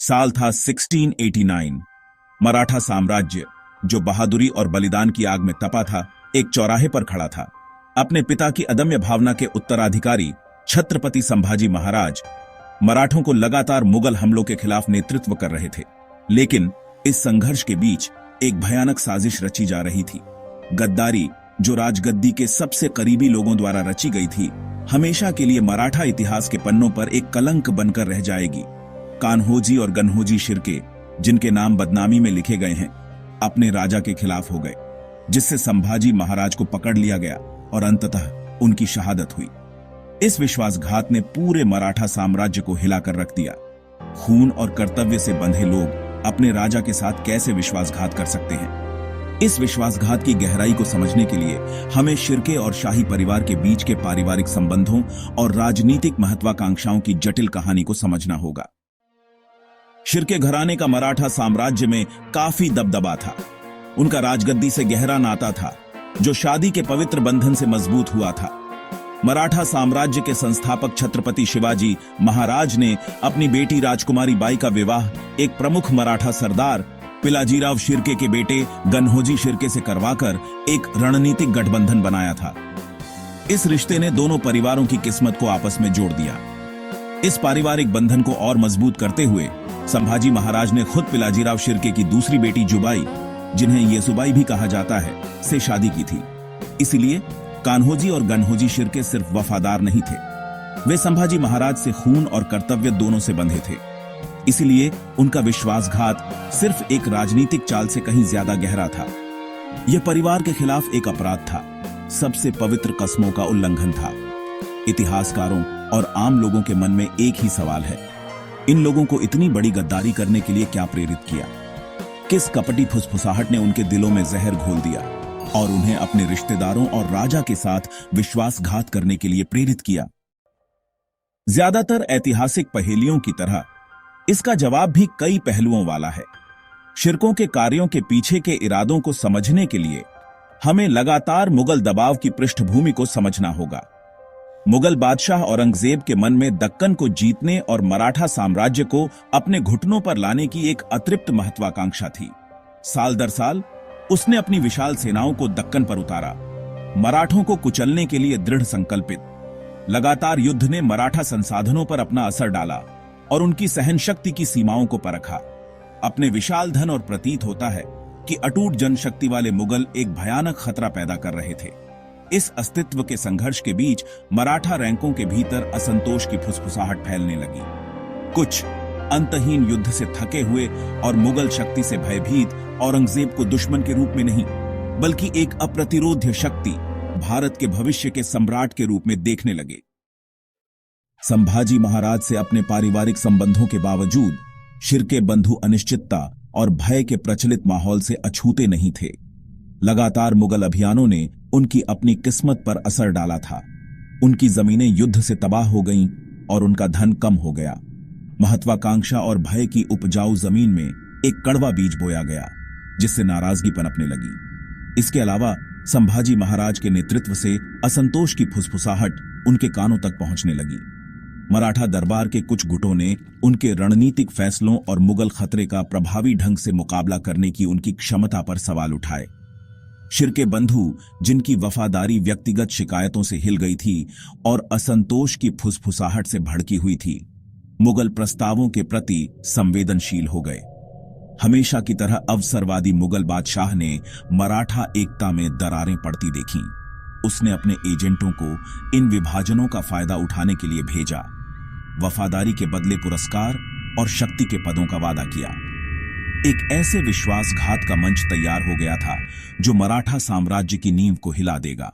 साल था 1689। मराठा साम्राज्य, जो बहादुरी और बलिदान की आग में तपा था, एक चौराहे पर खड़ा था। अपने पिता की अदम्य भावना के उत्तराधिकारी छत्रपति संभाजी महाराज मराठों को लगातार मुगल हमलों के खिलाफ नेतृत्व कर रहे थे। लेकिन इस संघर्ष के बीच एक भयानक साजिश रची जा रही थी। गद्दारी, जो राजगद्दी के सबसे करीबी लोगों द्वारा रची गई थी, हमेशा के लिए मराठा इतिहास के पन्नों पर एक कलंक बनकर रह जाएगी। कान्होजी और गन्होजी शिर्के, जिनके नाम बदनामी में लिखे गए हैं, अपने राजा के खिलाफ हो गए, जिससे संभाजी महाराज को पकड़ लिया गया और अंततः उनकी शहादत हुई। इस विश्वासघात ने पूरे मराठा साम्राज्य को हिलाकर रख दिया। खून और कर्तव्य से बंधे लोग अपने राजा के साथ कैसे विश्वासघात कर सकते हैं? इस विश्वासघात की गहराई को समझने के लिए हमें शिर्के और शाही परिवार के बीच के पारिवारिक संबंधों और राजनीतिक महत्वाकांक्षाओं की जटिल कहानी को समझना होगा। शिर्के घराने का मराठा साम्राज्य में काफी दबदबा था। उनका राजगद्दी से गहरा नाता था, जो शादी के पवित्र बंधन से मजबूत हुआ था। मराठा साम्राज्य के संस्थापक छत्रपति शिवाजी महाराज ने अपनी बेटी राजकुमारी बाई का विवाह एक प्रमुख मराठा सरदार पिलाजीराव शिर्के के बेटे गन्होजी शिर्के से करवाकर एक रणनीतिक गठबंधन बनाया था। इस रिश्ते ने दोनों परिवारों की किस्मत को आपस में जोड़ दिया। इस पारिवारिक बंधन को और मजबूत करते हुए संभाजी महाराज ने खुद पिलाजीराव शिर्के की दूसरी बेटी जुबाई, जिन्हें येसुबाई भी कहा जाता है, से शादी की थी। इसलिए कान्होजी और गन्होजी शिर्के सिर्फ वफादार नहीं थे, वे संभाजी महाराज से खून और कर्तव्य दोनों से बंधे थे। इसलिए उनका विश्वासघात सिर्फ एक राजनीतिक चाल से कहीं ज्यादा गहरा था। यह परिवार के खिलाफ एक अपराध था, सबसे पवित्र कस्मों का उल्लंघन था। इतिहासकारों और आम लोगों के मन में एक ही सवाल है, इन लोगों को इतनी बड़ी गद्दारी करने के लिए क्या प्रेरित किया? किस कपटी फुसफुसाहट ने उनके दिलों में जहर घोल दिया और उन्हें अपने रिश्तेदारों और राजा के साथ विश्वासघात करने के लिए प्रेरित किया? ज्यादातर ऐतिहासिक पहेलियों की तरह इसका जवाब भी कई पहलुओं वाला है। शिर्कों के कार्यों के पीछे के इरादों को समझने के लिए हमें लगातार मुगल दबाव की पृष्ठभूमि को समझना होगा। मुगल बादशाह औरंगजेब के मन में दक्कन को जीतने और मराठा साम्राज्य को अपने घुटनों पर लाने की एक अतृप्त महत्वाकांक्षा थी। साल दर साल उसने अपनी विशाल सेनाओं को दक्कन पर उतारा, मराठों को कुचलने के लिए दृढ़ संकल्पित। लगातार युद्ध ने मराठा संसाधनों पर अपना असर डाला और उनकी सहन शक्ति की सीमाओं को परखा। अपने विशाल धन और प्रतीत होता है कि अटूट जनशक्ति वाले मुगल एक भयानक खतरा पैदा कर रहे थे। इस अस्तित्व के संघर्ष के बीच मराठा रैंकों के भीतर असंतोष की फुसफुसाहट फैलने लगी। कुछ अंतहीन युद्ध से थके हुए और मुगल शक्ति से भयभीत औरंगजेब को दुश्मन के रूप में नहीं, बल्कि एक अप्रतिरोध्य शक्ति, भारत के भविष्य के सम्राट के रूप में देखने लगे। संभाजी महाराज से अपने पारिवारिक संबंधों के बावजूद शिर्के बंधु अनिश्चितता और भय के प्रचलित माहौल से अछूते नहीं थे। लगातार मुगल अभियानों ने उनकी अपनी किस्मत पर असर डाला था। उनकी जमीनें युद्ध से तबाह हो गईं और उनका धन कम हो गया। महत्वाकांक्षा और भय की उपजाऊ जमीन में एक कड़वा बीज बोया गया, जिससे नाराजगी पनपने लगी। इसके अलावा संभाजी महाराज के नेतृत्व से असंतोष की फुसफुसाहट उनके कानों तक पहुंचने लगी। मराठा दरबार के कुछ गुटों ने उनके रणनीतिक फैसलों और मुगल खतरे का प्रभावी ढंग से मुकाबला करने की उनकी क्षमता पर सवाल उठाए। शिर्के बंधु, जिनकी वफादारी व्यक्तिगत शिकायतों से हिल गई थी और असंतोष की फुसफुसाहट से भड़की हुई थी, मुगल प्रस्तावों के प्रति संवेदनशील हो गए। हमेशा की तरह अवसरवादी मुगल बादशाह ने मराठा एकता में दरारें पड़ती देखीं। उसने अपने एजेंटों को इन विभाजनों का फायदा उठाने के लिए भेजा, वफादारी के बदले पुरस्कार और शक्ति के पदों का वादा किया। एक ऐसे विश्वासघात का मंच तैयार हो गया था जो मराठा साम्राज्य की नींव को हिला देगा।